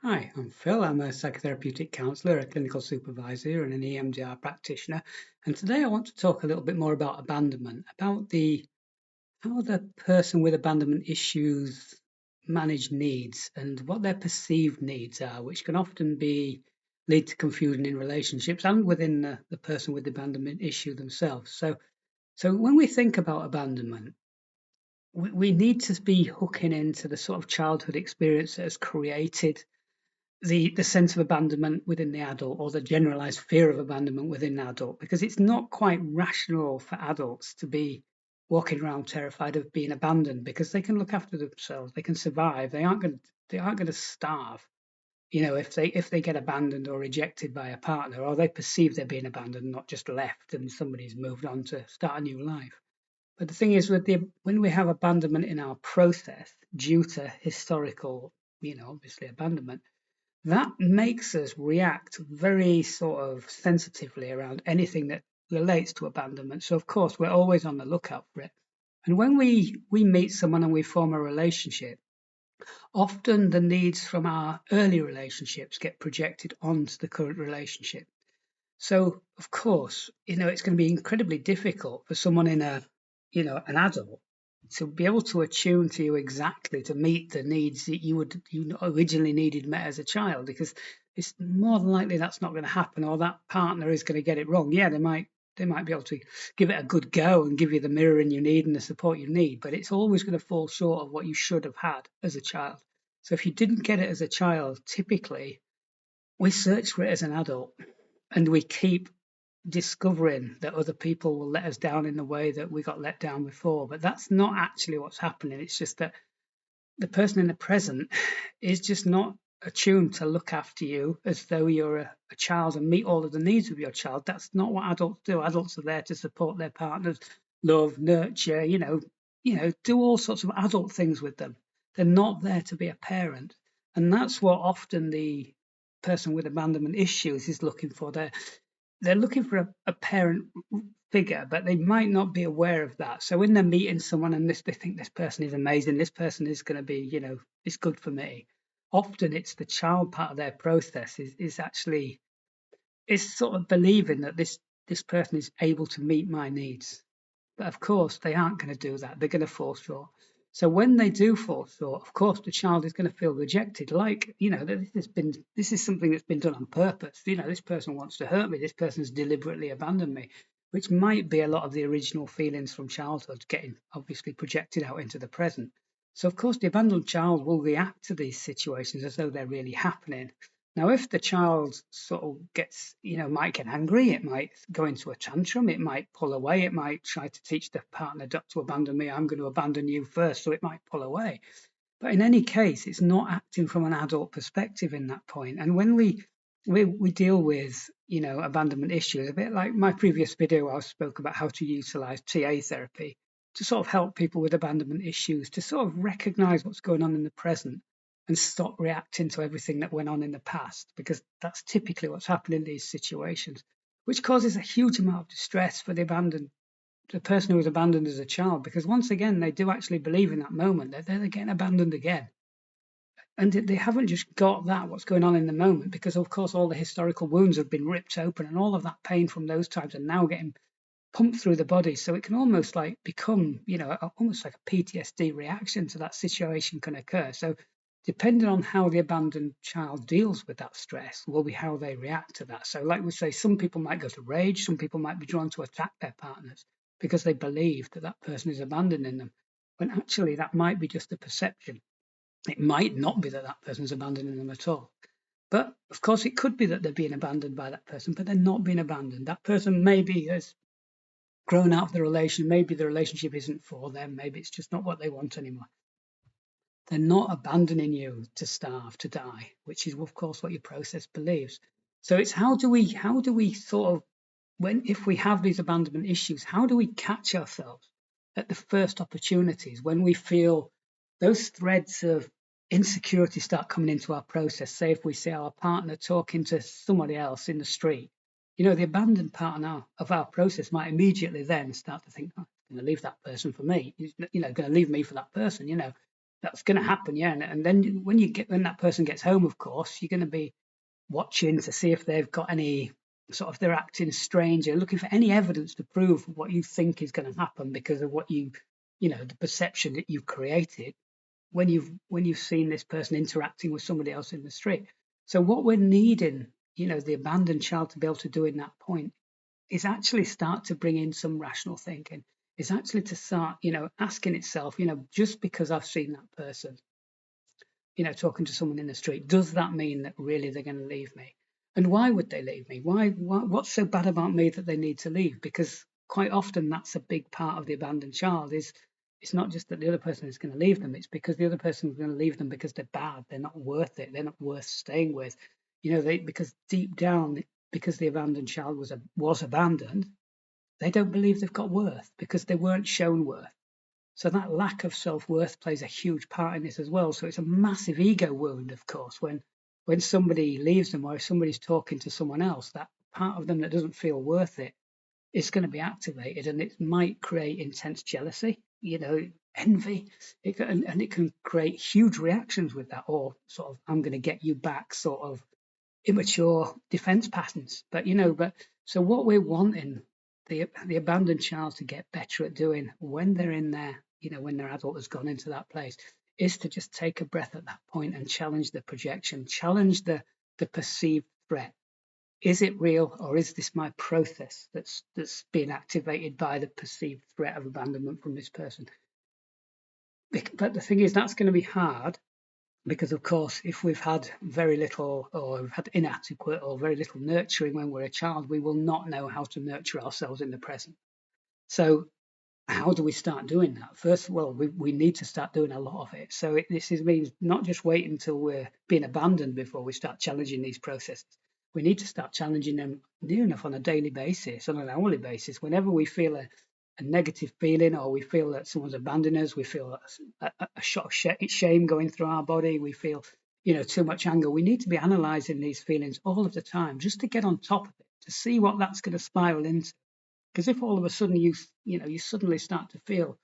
Hi, I'm Phil. I'm a psychotherapeutic counsellor, a clinical supervisor, and an EMDR practitioner. And today I want to talk a little bit more about abandonment, about the how the person with abandonment issues manage needs and what their perceived needs are, which can often be lead to confusion in relationships and within the person with the abandonment issue themselves. So when we think about abandonment, we need to be hooking into the sort of childhood experience that has created the sense of abandonment within the adult or the generalized fear of abandonment within the adult, because it's not quite rational for adults to be walking around terrified of being abandoned, because they can look after themselves, they can survive, they aren't going to starve, if they get abandoned or rejected by a partner, or they perceive they're being abandoned, not just left and somebody's moved on to start a new life. But the thing is, when we have abandonment in our process due to historical, obviously abandonment, that makes us react very sort of sensitively around anything that relates to abandonment. So of course we're always on the lookout for it. And when we meet someone and we form a relationship, often the needs from our early relationships get projected onto the current relationship. So of course, it's going to be incredibly difficult for someone an adult to be able to attune to you exactly to meet the needs that you originally needed met as a child, because it's more than likely that's not going to happen, or that partner is going to get it wrong. Yeah, they might be able to give it a good go and give you the mirroring you need and the support you need, but it's always going to fall short of what you should have had as a child. So if you didn't get it as a child, typically we search for it as an adult, and we keep discovering that other people will let us down in the way that we got let down before. But that's not actually what's happening. It's just that the person in the present is just not attuned to look after you as though you're a child and meet all of the needs of your child. That's not what adults do. Adults are there to support their partners, love, nurture, do all sorts of adult things with them. They're not there to be a parent. And that's what often the person with abandonment issues is looking for. They're looking for a parent figure, but they might not be aware of that. So when they're meeting someone and they think this person is amazing, this person is going to be, it's good for me. Often it's the child part of their process is actually is sort of believing that this person is able to meet my needs. But of course, they aren't going to do that. They're going to fall short. So when they do fall short, of course, the child is going to feel rejected. Like, this is something that's been done on purpose. This person wants to hurt me. This person's deliberately abandoned me, which might be a lot of the original feelings from childhood getting obviously projected out into the present. So of course, the abandoned child will react to these situations as though they're really happening. Now, if the child sort of might get angry, it might go into a tantrum, it might pull away, it might try to teach the partner not to abandon me, I'm going to abandon you first, so it might pull away. But in any case, it's not acting from an adult perspective in that point. And when we deal with, abandonment issues, a bit like my previous video, I spoke about how to utilize TA therapy to sort of help people with abandonment issues to sort of recognize what's going on in the present and stop reacting to everything that went on in the past, because that's typically what's happening in these situations, which causes a huge amount of distress for the person who was abandoned as a child, because once again, they do actually believe in that moment that they're getting abandoned again. And they haven't just got that, what's going on in the moment, because of course all the historical wounds have been ripped open and all of that pain from those times are now getting pumped through the body. So it can almost like become, almost like a PTSD reaction to that situation can occur. So depending on how the abandoned child deals with that stress will be how they react to that. So like we say, some people might go to rage, some people might be drawn to attack their partners because they believe that that person is abandoning them, when actually that might be just a perception. It might not be that that person's abandoning them at all. But of course, it could be that they're being abandoned by that person, but they're not being abandoned. That person maybe has grown out of the relation. Maybe the relationship isn't for them. Maybe it's just not what they want anymore. They're not abandoning you to starve, to die, which is, of course, what your process believes. So it's how do we sort of, if we have these abandonment issues, how do we catch ourselves at the first opportunities when we feel those threads of insecurity start coming into our process? Say if we see our partner talking to somebody else in the street, the abandoned partner of our process might immediately then start to think, oh, I'm going to leave that person for me. He's, going to leave me for that person. That's going to happen, yeah. And then when that person gets home, of course, you're going to be watching to see if they've got any sort of they're acting strange. You're looking for any evidence to prove what you think is going to happen because of what the perception that you've created when you've seen this person interacting with somebody else in the street. So what we're needing, the abandoned child to be able to do in that point is actually start to bring in some rational thinking. Is actually to start, asking itself, just because I've seen that person, talking to someone in the street, does that mean that really they're going to leave me? And why would they leave me? What's so bad about me that they need to leave? Because quite often that's a big part of the abandoned child is it's not just that the other person is going to leave them, it's because the other person is going to leave them because they're bad, they're not worth it, they're not worth staying with. Because deep down, because the abandoned child was abandoned, they don't believe they've got worth because they weren't shown worth. So that lack of self-worth plays a huge part in this as well. So it's a massive ego wound, of course, when somebody leaves them or if somebody's talking to someone else, that part of them that doesn't feel worth it is going to be activated, and it might create intense jealousy, envy. And it can create huge reactions with that, or sort of I'm going to get you back sort of immature defense patterns. But so what we're wanting the abandoned child to get better at doing when they're in there, when their adult has gone into that place, is to just take a breath at that point and challenge the projection, challenge the perceived threat. Is it real, or is this my process that's being activated by the perceived threat of abandonment from this person? But the thing is, that's going to be hard because, of course, if we've had very little or we've had inadequate or very little nurturing when we're a child, we will not know how to nurture ourselves in the present. So how do we start doing that? First of all, we need to start doing a lot of it. So this means not just waiting until we're being abandoned before we start challenging these processes. We need to start challenging them near enough on a daily basis, on an hourly basis. Whenever we feel a negative feeling, or we feel that someone's abandoned us, we feel a shot of shame going through our body, we feel too much anger. We need to be analysing these feelings all of the time just to get on top of it, to see what that's going to spiral into. Because if all of a sudden you suddenly start to feel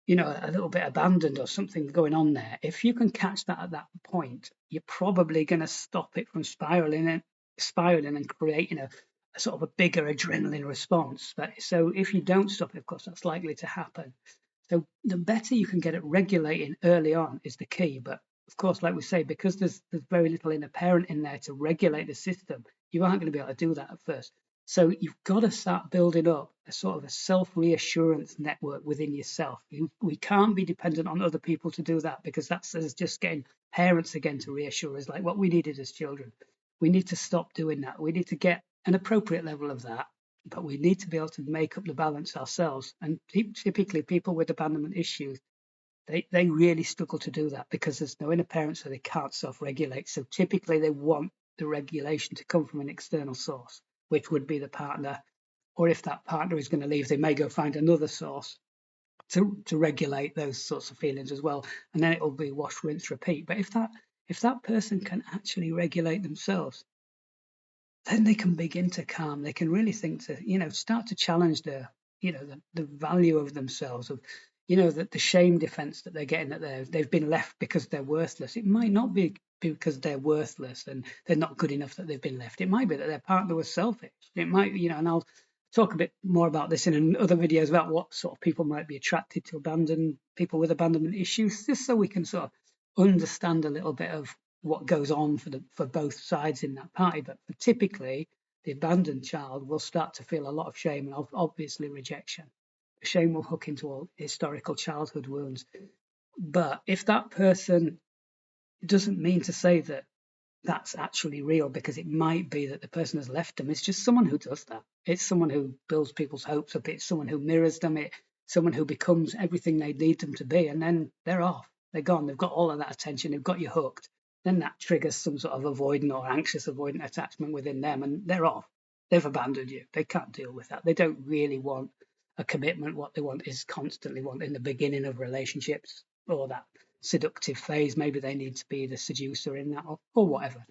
a little bit abandoned or something going on there, if you can catch that at that point, you're probably going to stop it from spiraling and creating a sort of a bigger adrenaline response. So if you don't stop it, of course, that's likely to happen. So the better you can get at regulating early on is the key. But of course, like we say, because there's very little inner parent in there to regulate the system, you aren't going to be able to do that at first. So you've got to start building up a sort of a self-reassurance network within yourself. We can't be dependent on other people to do that, because that's us just getting parents again to reassure us, like what we needed as children. We need to stop doing that. We need to get an appropriate level of that, but we need to be able to make up the balance ourselves. And typically people with abandonment issues, they really struggle to do that because there's no inner parent, so they can't self-regulate. So typically they want the regulation to come from an external source, which would be the partner. Or if that partner is going to leave, they may go find another source to regulate those sorts of feelings as well. And then it will be wash, rinse, repeat. But if that person can actually regulate themselves, then they can begin to calm. They can really think to, start to challenge the value of themselves, of, the shame defense that they're getting, that they've been left because they're worthless. It might not be because they're worthless and they're not good enough that they've been left. It might be that their partner was selfish. It might, and I'll talk a bit more about this in other videos about what sort of people might be attracted to people with abandonment issues, just so we can sort of understand a little bit of what goes on for both sides in that party. But typically, the abandoned child will start to feel a lot of shame and obviously rejection. Shame will hook into all historical childhood wounds. But if that person, it doesn't mean to say that that's actually real, because it might be that the person has left them. It's just someone who does that. It's someone who builds people's hopes up. It's someone who mirrors them. It's someone who becomes everything they need them to be, and then they're off. They're gone. They've got all of that attention. They've got you hooked. Then that triggers some sort of avoidant or anxious avoidant attachment within them, and they're off. They've abandoned you. They can't deal with that. They don't really want a commitment. What they want is constantly in the beginning of relationships, or that seductive phase. Maybe they need to be the seducer in that, or whatever.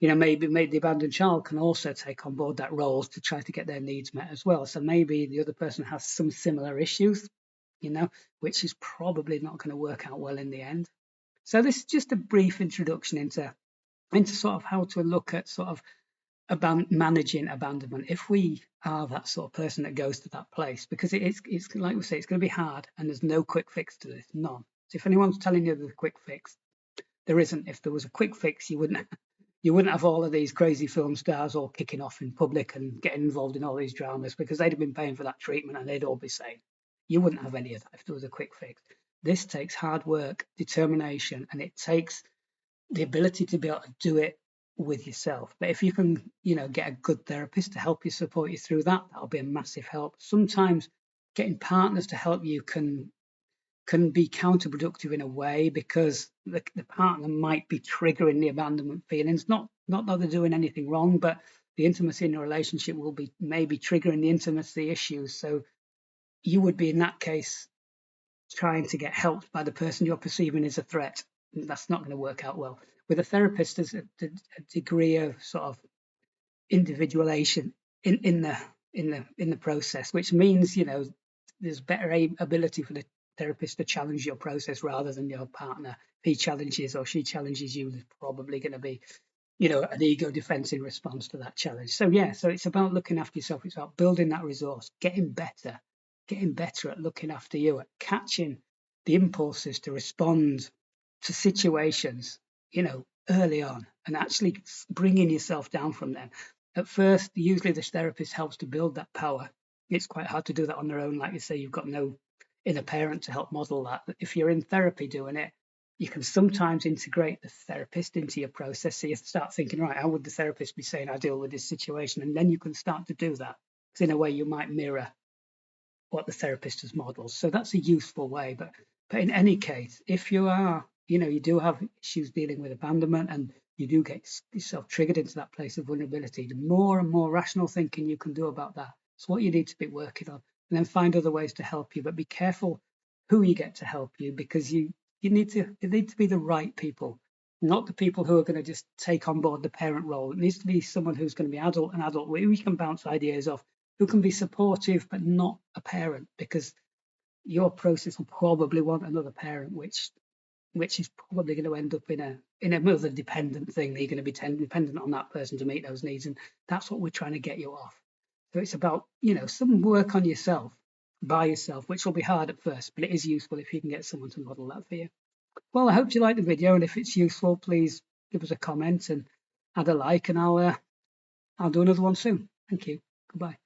Maybe the abandoned child can also take on board that role to try to get their needs met as well. So maybe the other person has some similar issues, which is probably not going to work out well in the end. So this is just a brief introduction into sort of how to look at sort of managing abandonment if we are that sort of person that goes to that place, because it's like we say, it's going to be hard and there's no quick fix to this, none. So if anyone's telling you there's a quick fix, there isn't. If there was a quick fix, you wouldn't have all of these crazy film stars all kicking off in public and getting involved in all these dramas, because they'd have been paying for that treatment and they'd all be sane. You wouldn't have any of that if there was a quick fix. This takes hard work, determination, and it takes the ability to be able to do it with yourself. But if you can, get a good therapist to help you, support you through that, that'll be a massive help. Sometimes getting partners to help you can be counterproductive in a way, because the partner might be triggering the abandonment feelings. Not that they're doing anything wrong, but the intimacy in the relationship will be maybe triggering the intimacy issues. So you would be in that case trying to get helped by the person you're perceiving as a threat. That's not going to work out well. With a therapist, there's a degree of sort of individuation in the process, which means there's better ability for the therapist to challenge your process rather than your partner. If he challenges or she challenges you, there's probably going to be an ego defense in response to that challenge. So it's about looking after yourself. It's about building that resource, getting better at looking after you, at catching the impulses to respond to situations, early on, and actually bringing yourself down from them. At first, usually the therapist helps to build that power. It's quite hard to do that on their own. Like you say, you've got no inner parent to help model that. But if you're in therapy doing it, you can sometimes integrate the therapist into your process. So you start thinking, right, how would the therapist be saying I deal with this situation? And then you can start to do that. Because in a way, you might mirror what the therapist has modeled. So that's a useful way. But in any case, if you are, you do have issues dealing with abandonment and you do get yourself triggered into that place of vulnerability, the more and more rational thinking you can do about that, it's what you need to be working on. And then find other ways to help you. But be careful who you get to help you, because you need to be the right people, not the people who are going to just take on board the parent role. It needs to be someone who's going to be an adult where we can bounce ideas off, who can be supportive but not a parent, because your process will probably want another parent, which is probably going to end up in another dependent thing. You're going to be dependent on that person to meet those needs, and that's what we're trying to get you off. So it's about some work on yourself by yourself, which will be hard at first, but it is useful if you can get someone to model that for you. Well, I hope you like the video, and if it's useful, please give us a comment and add a like, and I'll do another one soon. Thank you. Goodbye.